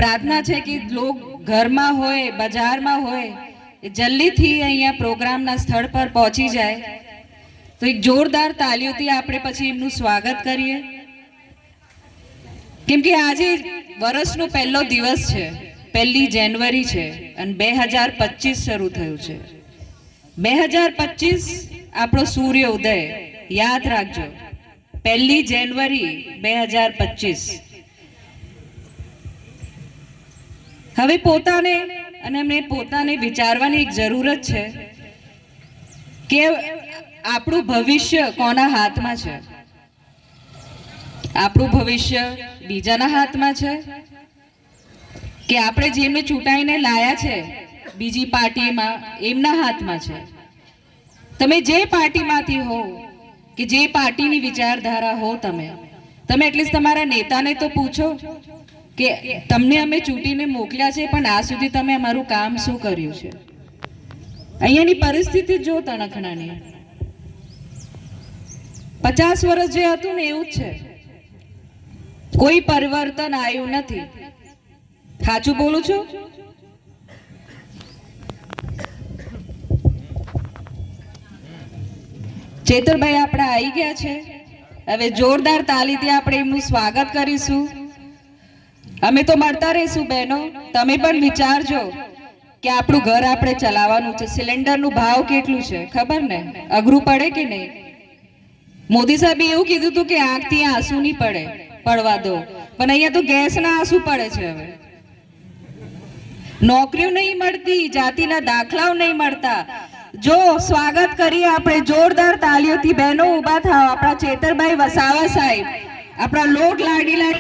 प्रार्थना है कि लोग घर में होय बाजार में होय जल्दी थी अहींया प्रोग्रामना स्थल पर पहुंची जाए तो एक जोरदार तालीओथी आपणे पछी एमनुं स्वागत करीए केम के आज वर्षनो पहलो दिवस है, 1 जान्युआरी है अने 2025 शुरू थयुं छे। 2025 आपणो सूर्य उदय याद राखजो, 1 जान्युआरी 2025। हवे पोताने अने अमने पोताने विचारवानी एक जरूरत है कि आपणुं भविष्य कोना हाथमां छे। आपणुं भविष्य बीजाना हाथमां छे कि आपणे जेमने चूंटाईने लाया छे बीजी पार्टीमां एमना हाथमां छे। तमे जे पार्टीमांथी हो कि जे पार्टीनी विचारधारा हो तमे एटलीस्ट तमारा नेताने तो पूछो कि तमने अमे चूंटीने मोकल्या छे पण आ सुधी तमे अमारुं काम शुं कर्युं छे। अहींयानी परिस्थिति जो तणखणानी 50 वर्ष जे हतुं ने एवुं ज छे, कोई परिवर्तन आयु नहीं। साचुं बोलूं छुं? चेतरभाई आपणे आई गया छे, हवे जोरदार तालीथी आपणे एमनुं स्वागत करीशुं। अमे तो मळता रहीशुं बहनों, तमे पण विचारजो कि आपणुं घर आपणे चलाववानुं छे। सिलेंडरनुं भाव केटलुं छे खबर ने, अघरू पड़े कि नहीं? मोदी साहेबे एवुं कीधुं हतुं कि आंखथी आंसू नहीं पड़े, पड़वा दो, पण अहींया तो गैसना आंसू पड़े छे। हवे नौकरीओ नहीं मळती, जातिना दाखलाओ नहीं मळता। जो स्वागत करीए आपणे जोरदार तालीओथी। बहनों उभा थाओ। आपणा चेतरभाई वसावा साहेब, आपणा लोक लाडीला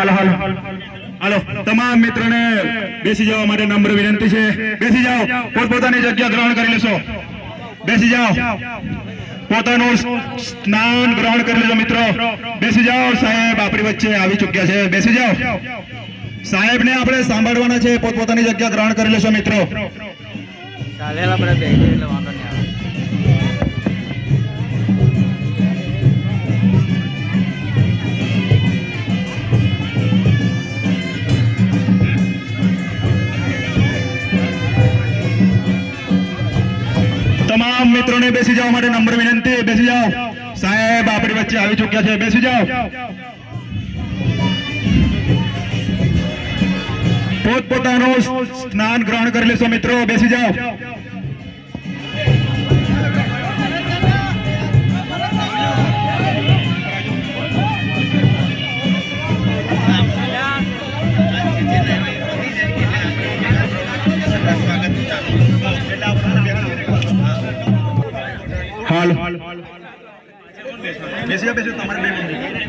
હાલો હાલો હાલો તમામ મિત્રોને બેસી જવા માટે નમ્ર વિનંતી છે. બેસી જાઓ, પોતપોતાની જગ્યા ગ્રહણ કરી લેશો. બેસી જાઓ, પોતાનું સ્નાન ગ્રહણ કરી લેજો મિત્રો. બેસી જાઓ, સાહેબ આપણી વચ્ચે આવી ચૂક્યા છે. બેસી જાઓ, સાહેબને આપણે સાંભળવાના છે. પોતપોતાની જગ્યા ગ્રહણ કરી લેશો મિત્રો. ચાલેલા આપણે બેસી એટલે વાંધો નહીં આવે. તમામ મિત્રોને બેસી જવા માટે નમ્ર વિનંતી. બેસી જાઓ, સાહેબ આપણી વચ્ચે આવી ચૂક્યા છે. બેસી જાઓ, પોતપોતાનું સ્નાન ગ્રહણ કરી લેશો મિત્રો. બેસી જાઓ. હાલ બેસી જાઓ, તમારે 2 મિનિટ.